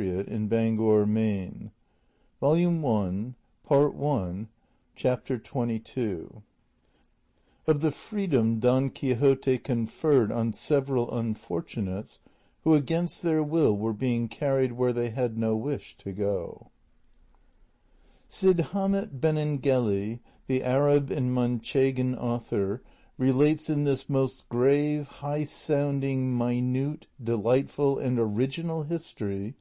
Patriot in Bangor, Maine. Volume 1, Part 1, Chapter 22. Of the freedom Don Quixote conferred on several unfortunates who against their will were being carried where they had no wish to go. Cid Hamet Benengeli, the Arab and Manchegan author, relates in this most grave, high-sounding, minute, delightful, and original history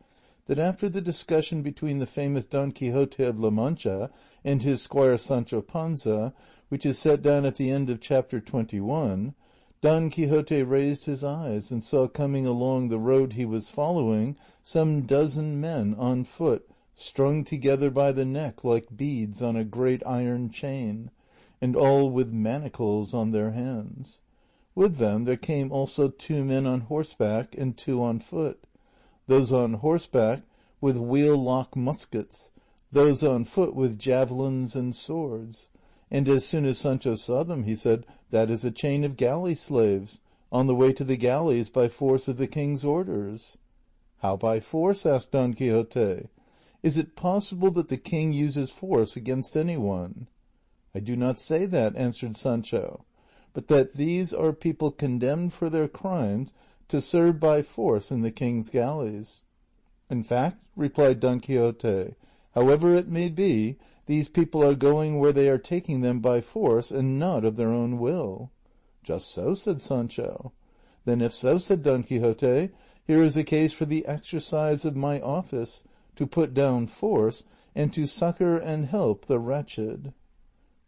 that after the discussion between the famous Don Quixote of La Mancha and his squire Sancho Panza, which is set down at the end of chapter 21, Don Quixote raised his eyes and saw coming along the road he was following some dozen men on foot, strung together by the neck like beads on a great iron chain, and all with manacles on their hands. With them there came also 2 men on horseback and 2 on foot, those on horseback with wheel-lock muskets, those on foot with javelins and swords. And as soon as Sancho saw them, he said, "That is a chain of galley slaves, on the way to the galleys by force of the king's orders." "How by force?" asked Don Quixote. "Is it possible that the king uses force against anyone?" "I do not say that," answered Sancho, "but that these are people condemned for their crimes to serve by force in the king's galleys." "In fact," replied Don Quixote, "however it may be, these people are going where they are taking them by force and not of their own will." "Just so," said Sancho. "Then if so," said Don Quixote, "here is a case for the exercise of my office, to put down force and to succour and help the wretched."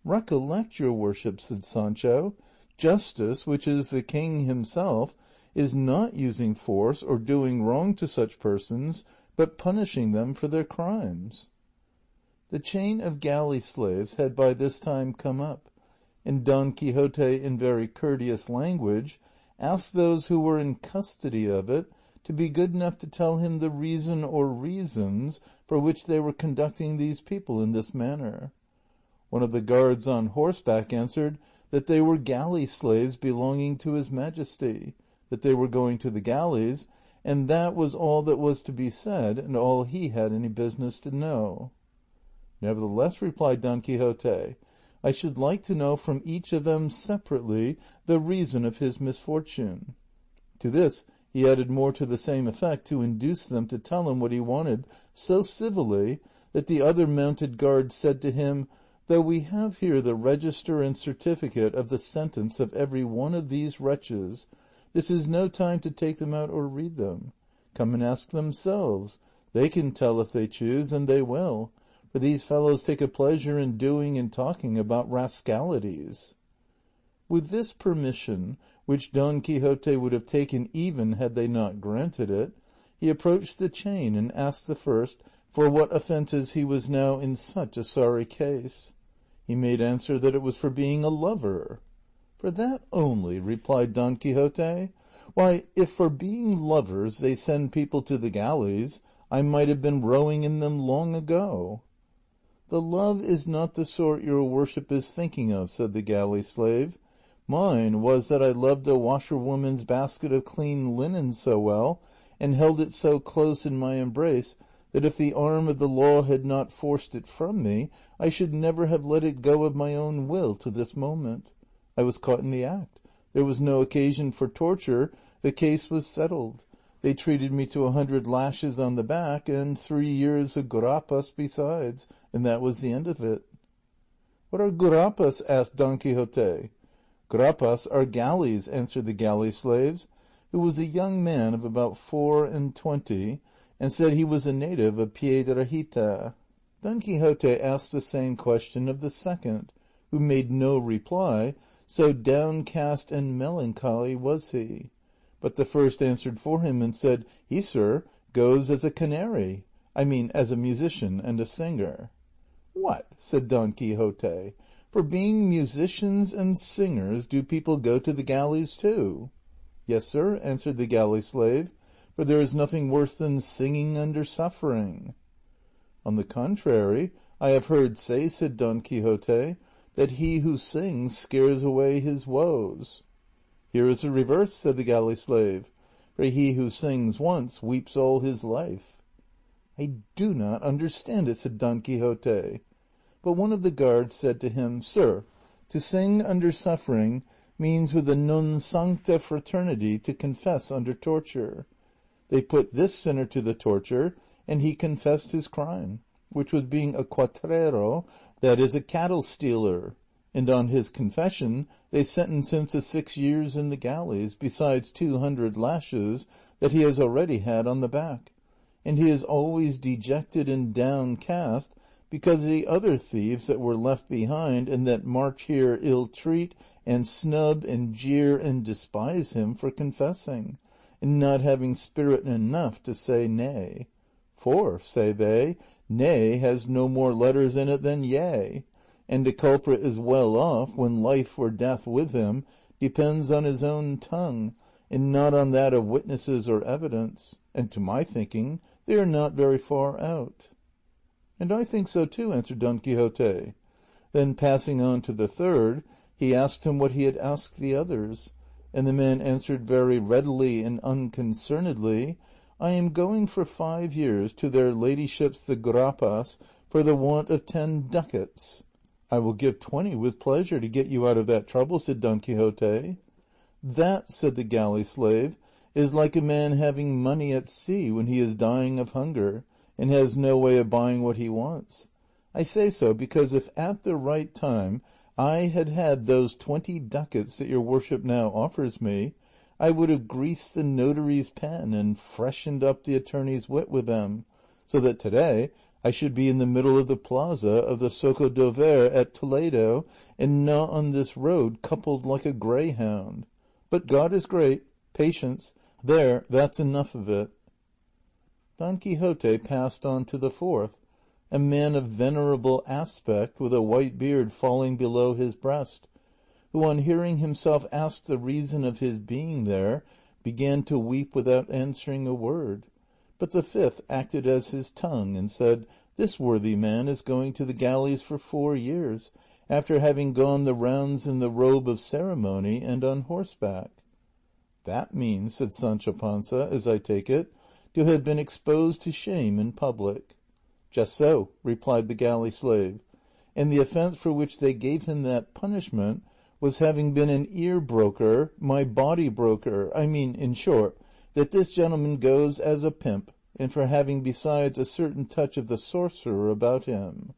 "Recollect, your worship," said Sancho, "justice, which is the king himself, is not using force or doing wrong to such persons, but punishing them for their crimes." The chain of galley slaves had by this time come up, and Don Quixote in very courteous language asked those who were in custody of it to be good enough to tell him the reason or reasons for which they were conducting these people in this manner. One of the guards on horseback answered that they were galley slaves belonging to his Majesty, that they were going to the galleys, and that was all that was to be said, and all he had any business to know. "Nevertheless," replied Don Quixote, "I should like to know from each of them separately the reason of his misfortune." To this he added more to the same effect to induce them to tell him what he wanted so civilly that the other mounted guard said to him, "Though we have here the register and certificate of the sentence of every one of these wretches, this is no time to take them out or read them. Come and ask themselves. They can tell if they choose, and they will, for these fellows take a pleasure in doing and talking about rascalities." With this permission, which Don Quixote would have taken even had they not granted it, he approached the chain and asked the first for what offences he was now in such a sorry case. He made answer that it was for being a lover. "For that only?" replied Don Quixote. "Why, if for being lovers they send people to the galleys, I might have been rowing in them long ago." "The love is not the sort your worship is thinking of," said the galley slave. "Mine was that I loved a washerwoman's basket of clean linen so well, and held it so close in my embrace, that if the arm of the law had not forced it from me, I should never have let it go of my own will to this moment. I was caught in the act. There was no occasion for torture, the case was settled. They treated me to 100 lashes on the back, and 3 years of gurapas besides, and that was the end of it." "What are gurapas?" asked Don Quixote. "Gurapas are galleys," answered the galley slaves, who was a young man of about 24, and said he was a native of Piedrahita. Don Quixote asked the same question of the second, who made no reply, so downcast and melancholy was he. But the first answered for him and said, "He, sir, goes as a canary, I mean as a musician and a singer." "What!" said Don Quixote, "for being musicians and singers do people go to the galleys too?" "Yes, sir," answered the galley slave, "for there is nothing worse than singing under suffering." "On the contrary, I have heard say," said Don Quixote, "that he who sings scares away his woes." "Here is the reverse," said the galley slave, "for he who sings once weeps all his life." "I do not understand it," said Don Quixote. But one of the guards said to him, "Sir, to sing under suffering means with a non sancta fraternity to confess under torture. They put this sinner to the torture, and he confessed his crime, which was being a cuatrero, that is, a cattle stealer. And on his confession they sentence him to 6 years in the galleys, besides 200 lashes that he has already had on the back. And he is always dejected and downcast, because the other thieves that were left behind and that march here ill-treat and snub and jeer and despise him for confessing, and not having spirit enough to say nay. For, say they, nay has no more letters in it than yea, and a culprit is well off when life or death with him depends on his own tongue, and not on that of witnesses or evidence, and to my thinking they are not very far out." "And I think so too," answered Don Quixote. Then passing on to the third, he asked him what he had asked the others, and the man answered very readily and unconcernedly, "I am going for 5 years to their ladyships the Grappas for the want of 10 ducats." "I will give 20 with pleasure to get you out of that trouble," said Don Quixote. "That," said the galley slave, "is like a man having money at sea when he is dying of hunger, and has no way of buying what he wants. I say so because if at the right time I had had those 20 ducats that your worship now offers me, I would have greased the notary's pen and freshened up the attorney's wit with them, so that today I should be in the middle of the plaza of the Soco do Ver at Toledo, and not on this road coupled like a greyhound. But God is great. Patience. There, that's enough of it." Don Quixote passed on to the fourth, a man of venerable aspect with a white beard falling below his breast, who on hearing himself ask the reason of his being there began to weep without answering a word. But the fifth acted as his tongue and said, "This worthy man is going to the galleys for 4 years, after having gone the rounds in the robe of ceremony and on horseback." "That means," said Sancho Panza, "as I take it, to have been exposed to shame in public." "Just so," replied the galley slave, "and the offence for which they gave him that punishment was having been an ear broker, my body broker, I mean, in short, that this gentleman goes as a pimp, and for having besides a certain touch of the sorcerer about him."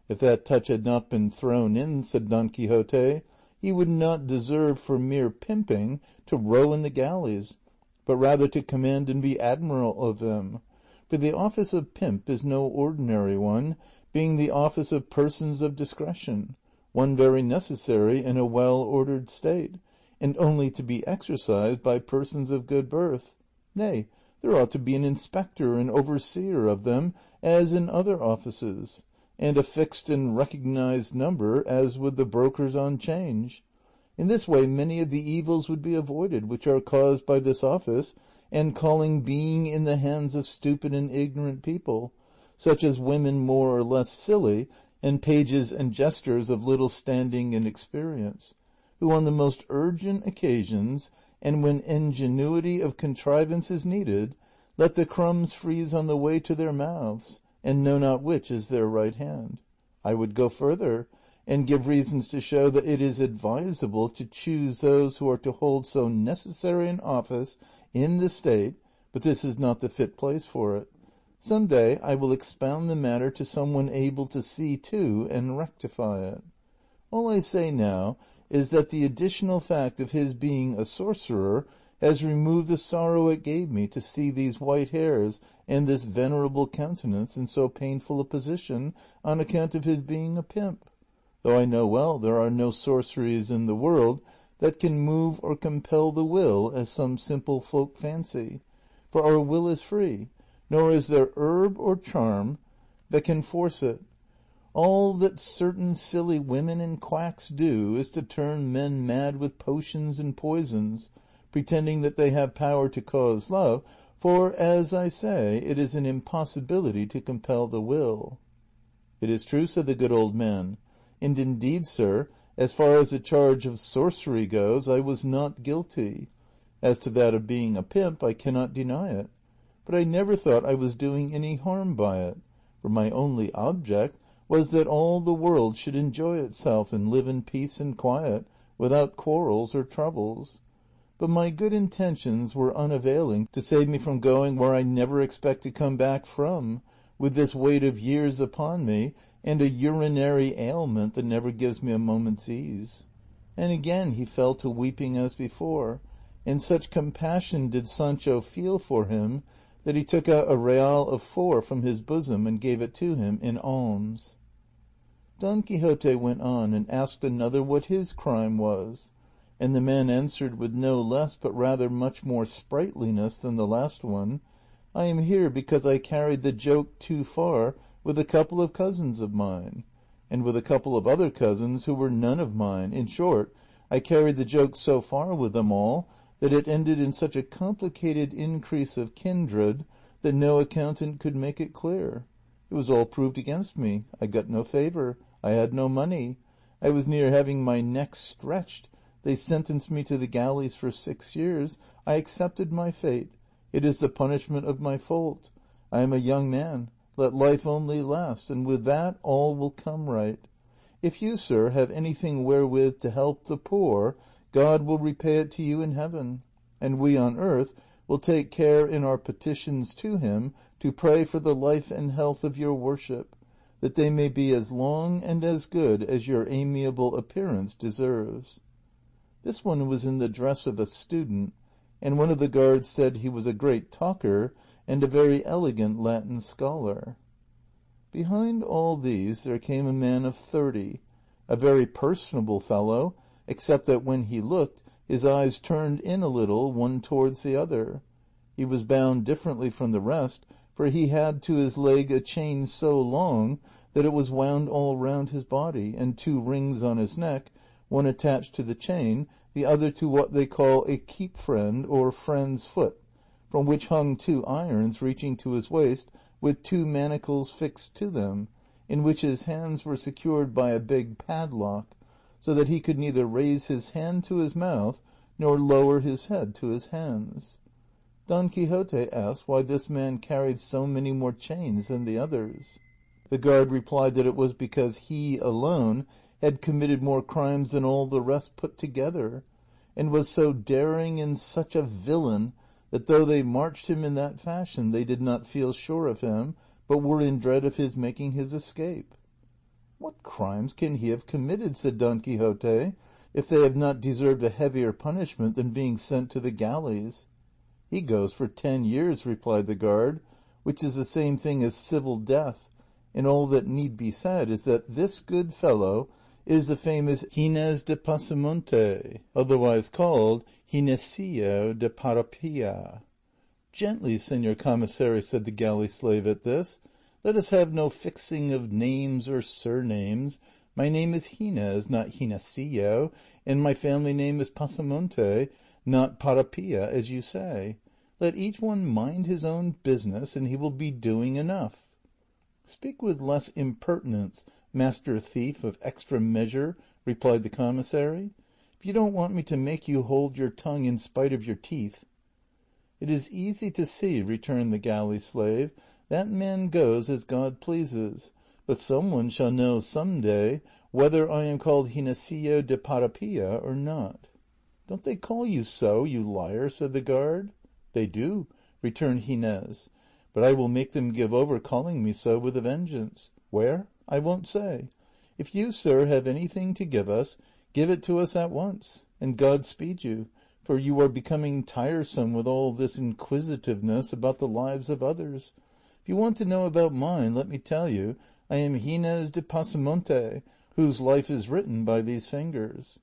"If that touch had not been thrown in," said Don Quixote, "he would not deserve for mere pimping to row in the galleys, but rather to command and be admiral of them. For the office of pimp is no ordinary one, being the office of persons of discretion, one very necessary in a well-ordered state, and only to be exercised by persons of good birth. Nay, there ought to be an inspector and overseer of them, as in other offices, and a fixed and recognized number, as with the brokers on 'Change. In this way many of the evils would be avoided which are caused by this office and calling being in the hands of stupid and ignorant people, such as women more or less silly, and pages and jesters of little standing and experience, who on the most urgent occasions, and when ingenuity of contrivance is needed, let the crumbs freeze on the way to their mouths, and know not which is their right hand. I would go further, and give reasons to show that it is advisable to choose those who are to hold so necessary an office in the state, but this is not the fit place for it. Some day I will expound the matter to some one able to see to and rectify it. All I say now is that the additional fact of his being a sorcerer has removed the sorrow it gave me to see these white hairs and this venerable countenance in so painful a position on account of his being a pimp, though I know well there are no sorceries in the world that can move or compel the will as some simple folk fancy, for our will is free, nor is there herb or charm that can force it. All that certain silly women and quacks do is to turn men mad with potions and poisons, pretending that they have power to cause love, for, as I say, it is an impossibility to compel the will." "It is true," said the good old man, "and indeed, sir, as far as the charge of sorcery goes, I was not guilty. As to that of being a pimp, I cannot deny it. but I never thought I was doing any harm by it, for my only object was that all the world should enjoy itself and live in peace and quiet, without quarrels or troubles. But my good intentions were unavailing to save me from going where I never expect to come back from, with this weight of years upon me, and a urinary ailment that never gives me a moment's ease. And again he fell to weeping as before, and such compassion did Sancho feel for him that he took out a real of 4 from his bosom and gave it to him in alms. Don Quixote went on and asked another what his crime was, and the man answered with no less but rather much more sprightliness than the last one, "I am here because I carried the joke too far with a couple of cousins of mine, and with a couple of other cousins who were none of mine. In short, I carried the joke so far with them all that it ended in such a complicated increase of kindred that no accountant could make it clear. It was all proved against me. I got no favour. I had no money. I was near having my neck stretched. They sentenced me to the galleys for 6 years. I accepted my fate. It is the punishment of my fault. I am a young man. Let life only last, and with that all will come right. If you, sir, have anything wherewith to help the poor, God will repay it to you in heaven, and we on earth will take care in our petitions to him to pray for the life and health of your worship, that they may be as long and as good as your amiable appearance deserves." This one was in the dress of a student, and one of the guards said he was a great talker and a very elegant Latin scholar. Behind all these there came a man of 30, a very personable fellow, except that when he looked, his eyes turned in a little one towards the other. He was bound differently from the rest, for he had to his leg a chain so long that it was wound all round his body, and 2 rings on his neck, one attached to the chain, the other to what they call a keep friend or friend's foot, from which hung 2 irons reaching to his waist, with 2 manacles fixed to them, in which his hands were secured by a big padlock, so that he could neither raise his hand to his mouth nor lower his head to his hands. Don Quixote asked why this man carried so many more chains than the others. The guard replied that it was because he alone had committed more crimes than all the rest put together, and was so daring and such a villain that though they marched him in that fashion they did not feel sure of him, but were in dread of his making his escape. "What crimes can he have committed," said Don Quixote, "if they have not deserved a heavier punishment than being sent to the galleys?" "He goes for 10 years," replied the guard, "which is the same thing as civil death, and all that need be said is that this good fellow is the famous Gines de Pasamonte, otherwise called Ginesillo de Parapilla." "Gently, señor commissary," said the galley slave at this. "Let us have no fixing of names or surnames. My name is Gines, not Ginesillo, and my family name is Pasamonte, not Parapilla, as you say. Let each one mind his own business, and he will be doing enough." "Speak with less impertinence, master thief of extra measure," replied the commissary, "if you don't want me to make you hold your tongue in spite of your teeth." "It is easy to see," returned the galley slave, "that man goes as God pleases, but some one shall know some day whether I am called Ginesillo de Parapilla or not." "Don't they call you so, you liar?" said the guard. "They do," returned Gines, "but I will make them give over calling me so with a vengeance. Where? I won't say. If you, sir, have anything to give us, give it to us at once, and God speed you, for you are becoming tiresome with all this inquisitiveness about the lives of others. If you want to know about mine, let me tell you, I am Gines de Pasamonte, whose life is written by these fingers."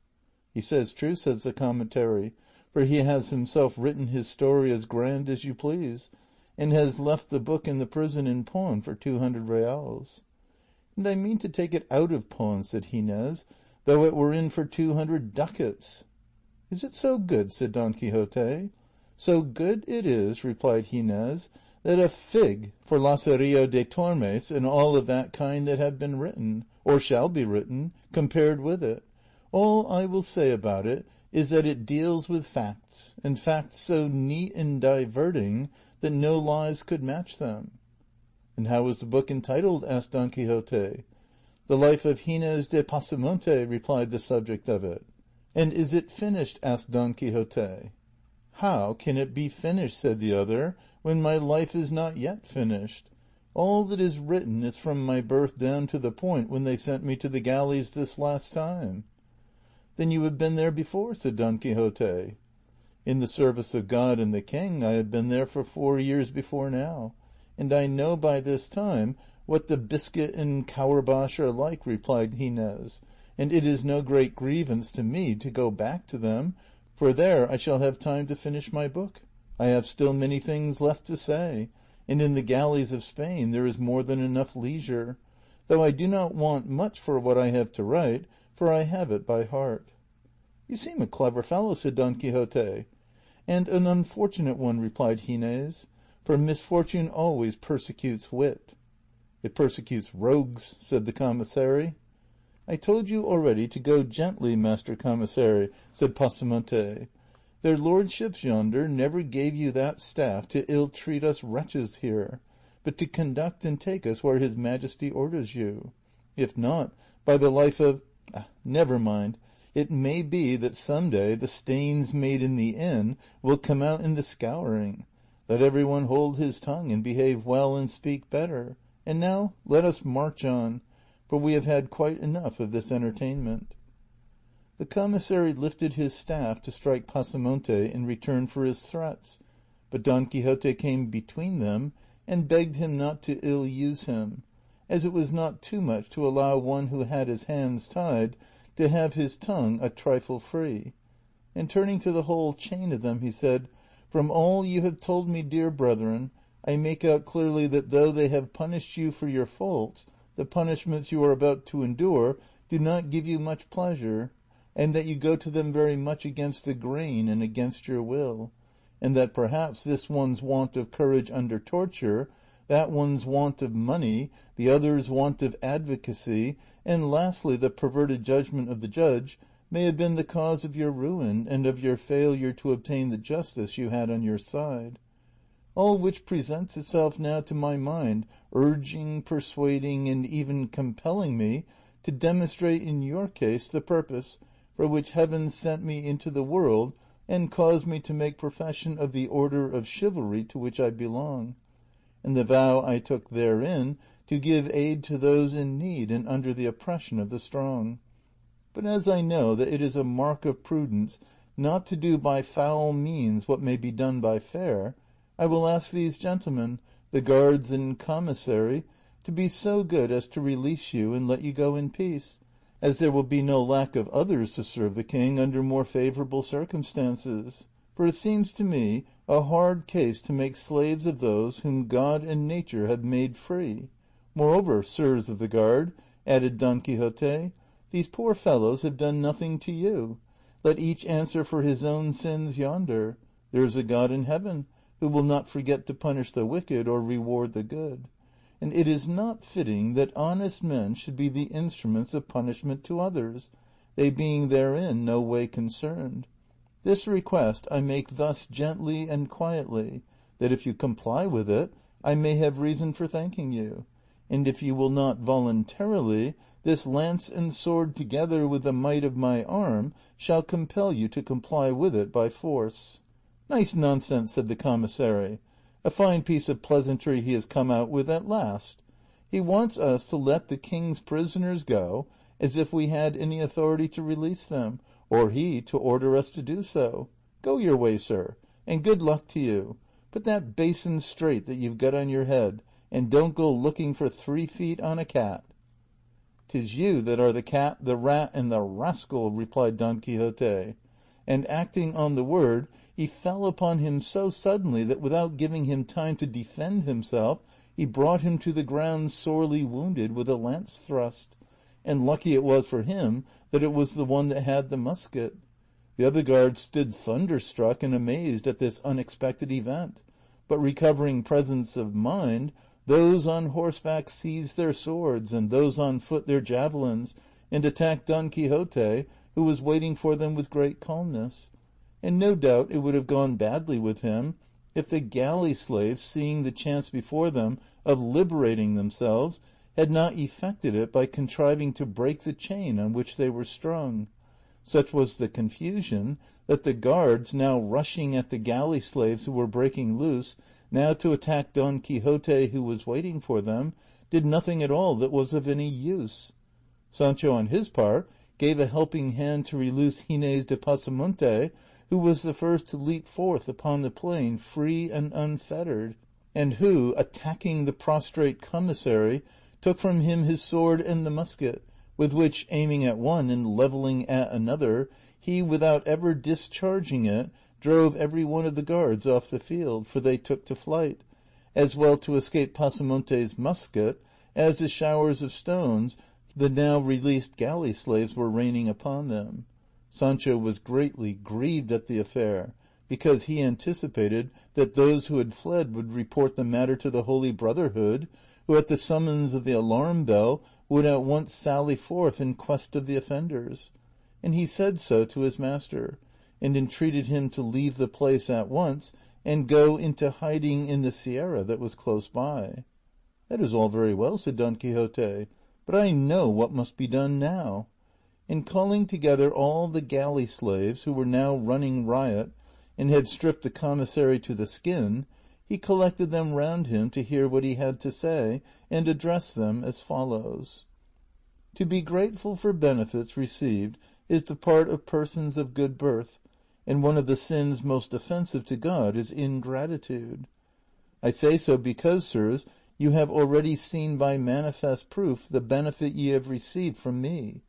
"He says true," says the commentary, "for he has himself written his story as grand as you please, and has left the book in the prison in pawn for 200 reals. "And I mean to take it out of pawn," said Gines, "though it were in for 200 ducats." "Is it so good?" said Don Quixote. "So good it is," replied Gines, "that a fig for Lazarillo de Tormes and all of that kind that have been written, or shall be written, compared with it, All I will say about it is that it deals with facts, and facts so neat and diverting that no lies could match them. "And how is the book entitled?" asked Don Quixote. "The Life of Gines de Pasamonte," replied the subject of it. "And is it finished?" asked Don Quixote. "How can it be finished," said the other, "when my life is not yet finished? All that is written is from my birth down to the point when they sent me to the galleys this last time." "Then you have been there before," said Don Quixote. "In the service of God and the king I have been there for 4 years before now, and I know by this time what the biscuit and courbash are like," replied Gines, "and it is no great grievance to me to go back to them, for there I shall have time to finish my book. I have still many things left to say, and in the galleys of Spain there is more than enough leisure, though I do not want much for what I have to write, for I have it by heart." "You seem a clever fellow," said Don Quixote. "And an unfortunate one," replied Gines, "for misfortune always persecutes wit." "It persecutes rogues," said the commissary. "I told you already to go gently, master commissary," said Pasamonte. "Their lordships yonder never gave you that staff to ill-treat us wretches here, but to conduct and take us where his majesty orders you. If not, by the life of... never mind. It may be that some day the stains made in the inn will come out in the scouring. Let every one hold his tongue and behave well and speak better. And now let us march on, for we have had quite enough of this entertainment." The commissary lifted his staff to strike Pasamonte in return for his threats, but Don Quixote came between them and begged him not to ill-use him, as it was not too much to allow one who had his hands tied to have his tongue a trifle free. And turning to the whole chain of them, he said, "From all you have told me, dear brethren, I make out clearly that though they have punished you for your faults, the punishments you are about to endure do not give you much pleasure, and that you go to them very much against the grain and against your will, and that perhaps this one's want of courage under torture, that one's want of money, the other's want of advocacy, and lastly the perverted judgment of the judge, may have been the cause of your ruin and of your failure to obtain the justice you had on your side. All which presents itself now to my mind, urging, persuading, and even compelling me to demonstrate in your case the purpose for which heaven sent me into the world and caused me to make profession of the order of chivalry to which I belong, and the vow I took therein to give aid to those in need and under the oppression of the strong. But as I know that it is a mark of prudence not to do by foul means what may be done by fair, I will ask these gentlemen, the guards and commissary, to be so good as to release you and let you go in peace, as there will be no lack of others to serve the king under more favourable circumstances. For it seems to me a hard case to make slaves of those whom God and nature have made free. Moreover, sirs of the guard," added Don Quixote, "these poor fellows have done nothing to you. Let each answer for his own sins yonder. There is a God in heaven who will not forget to punish the wicked or reward the good, and it is not fitting that honest men should be the instruments of punishment to others, they being therein no way concerned. This request I make thus gently and quietly, that if you comply with it, I may have reason for thanking you, and if you will not voluntarily, this lance and sword together with the might of my arm shall compel you to comply with it by force." "Nice nonsense," said the commissary. "A fine piece of pleasantry he has come out with at last. He wants us to let the king's prisoners go as if we had any authority to release them, or he to order us to do so. Go your way, sir, and good luck to you. Put that basin straight that you've got on your head, and don't go looking for 3 feet on a cat." "'Tis you that are the cat, the rat, and the rascal," replied Don Quixote, and acting on the word, he fell upon him so suddenly that without giving him time to defend himself, he brought him to the ground sorely wounded with a lance thrust, and lucky it was for him that it was the one that had the musket. The other guards stood thunderstruck and amazed at this unexpected event, but recovering presence of mind, those on horseback seized their swords, and those on foot their javelins, and attacked Don Quixote, who was waiting for them with great calmness. And no doubt it would have gone badly with him if the galley slaves, seeing the chance before them of liberating themselves, had not effected it by contriving to break the chain on which they were strung. Such was the confusion that the guards, now rushing at the galley slaves who were breaking loose, now to attack Don Quixote who was waiting for them, did nothing at all that was of any use. Sancho, on his part, gave a helping hand to release Gines de Pasamonte, who was the first to leap forth upon the plain free and unfettered, and who, attacking the prostrate commissary, took from him his sword and the musket, with which, aiming at one and levelling at another, he, without ever discharging it, drove every one of the guards off the field, for they took to flight, as well to escape Pasamonte's musket as the showers of stones the now released galley slaves were raining upon them. Sancho was greatly grieved at the affair, because he anticipated that those who had fled would report the matter to the Holy Brotherhood, who at the summons of the alarm bell would at once sally forth in quest of the offenders. And he said so to his master, and entreated him to leave the place at once and go into hiding in the sierra that was close by. "That is all very well," said Don Quixote, "but I know what must be done now." And calling together all the galley slaves who were now running riot and had stripped the commissary to the skin, he collected them round him to hear what he had to say, and addressed them as follows. To be grateful for benefits received is the part of persons of good birth, and one of the sins most offensive to God is ingratitude. I say so because, sirs, you have already seen by manifest proof the benefit ye have received from me,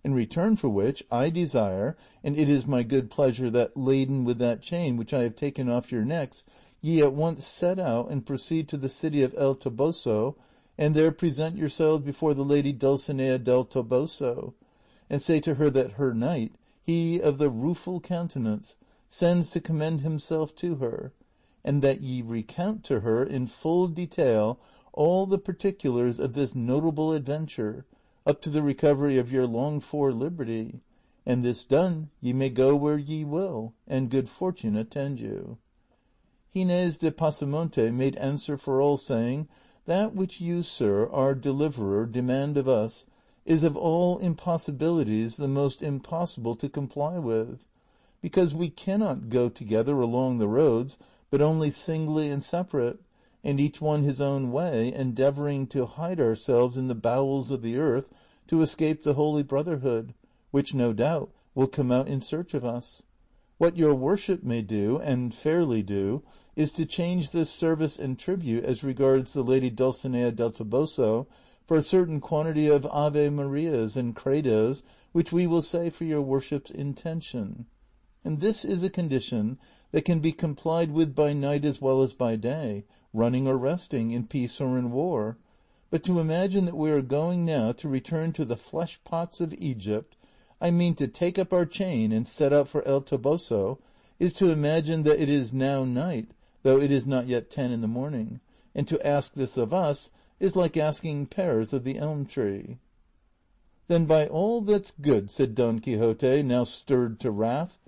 in return for which I desire, and it is my good pleasure that, laden with that chain which I have taken off your necks, ye at once set out and proceed to the city of El Toboso, and there present yourselves before the lady Dulcinea del Toboso, and say to her that her knight, he of the rueful countenance, sends to commend himself to her, and that ye recount to her in full detail all the particulars of this notable adventure, up to the recovery of your longed-for liberty, and this done ye may go where ye will, and good fortune attend you. Gines de Pasamonte made answer for all, saying, That which you, sir, our deliverer, demand of us is of all impossibilities the most impossible to comply with, because we cannot go together along the roads, but only singly and separate, and each one his own way, endeavouring to hide ourselves in the bowels of the earth to escape the Holy Brotherhood, which no doubt will come out in search of us. What your worship may do, and fairly do, is to change this service and tribute as regards the lady Dulcinea del Toboso for a certain quantity of Ave Marias and Credos, which we will say for your worship's intention. And this is a condition that can be complied with by night as well as by day, running or resting, in peace or in war. But to imagine that we are going now to return to the flesh pots of Egypt, I mean to take up our chain and set out for El Toboso, is to imagine that it is now night, though it is not yet 10 in the morning, and to ask this of us is like asking pears of the elm tree. Then by all that's good, said Don Quixote, now stirred to wrath,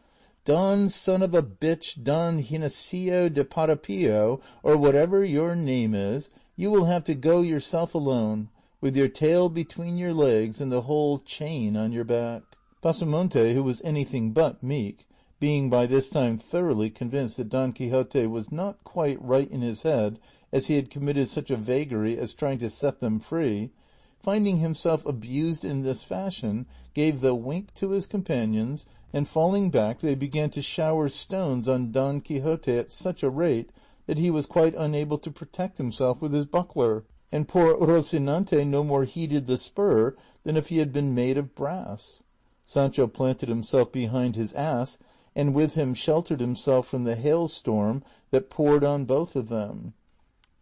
Don son of a bitch, Don Ginacio de Parapillo, or whatever your name is, you will have to go yourself alone, with your tail between your legs and the whole chain on your back. Pasamonte, who was anything but meek, being by this time thoroughly convinced that Don Quixote was not quite right in his head, as he had committed such a vagary as trying to set them free, finding himself abused in this fashion, gave the wink to his companions, and falling back they began to shower stones on Don Quixote at such a rate that he was quite unable to protect himself with his buckler, and poor Rocinante no more heeded the spur than if he had been made of brass. Sancho planted himself behind his ass, and with him sheltered himself from the hailstorm that poured on both of them.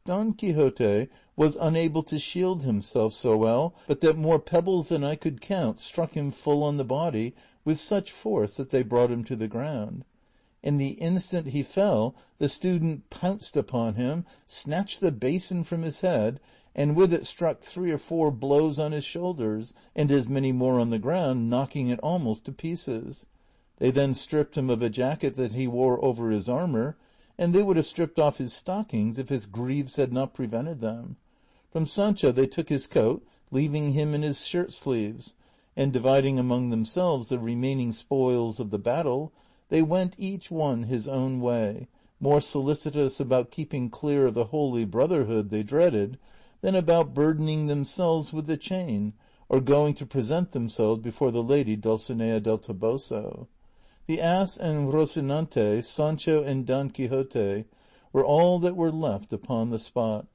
Don Quixote was unable to shield himself so well, but that more pebbles than I could count struck him full on the body with such force that they brought him to the ground. And the instant he fell, the student pounced upon him, snatched the basin from his head, and with it struck 3 or 4 blows on his shoulders, and as many more on the ground, knocking it almost to pieces. They then stripped him of a jacket that he wore over his armor, and they would have stripped off his stockings if his greaves had not prevented them. From Sancho they took his coat, leaving him in his shirt-sleeves, and dividing among themselves the remaining spoils of the battle, they went each one his own way, more solicitous about keeping clear of the holy brotherhood they dreaded than about burdening themselves with the chain, or going to present themselves before the lady Dulcinea del Toboso. The ass and Rocinante, Sancho and Don Quixote were all that were left upon the spot.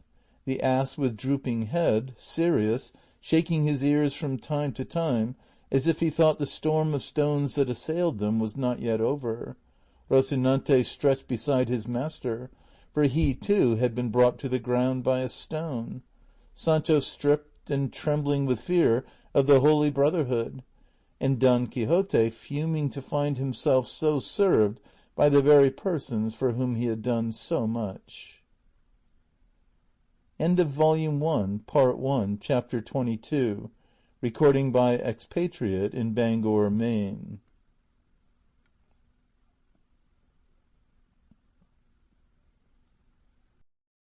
The ass with drooping head, serious, shaking his ears from time to time, as if he thought the storm of stones that assailed them was not yet over. Rocinante stretched beside his master, for he too had been brought to the ground by a stone. Sancho stripped and trembling with fear of the holy brotherhood, and Don Quixote fuming to find himself so served by the very persons for whom he had done so much. End of Volume 1, Part 1, Chapter 22. Recording by Expatriate in Bangor, Maine.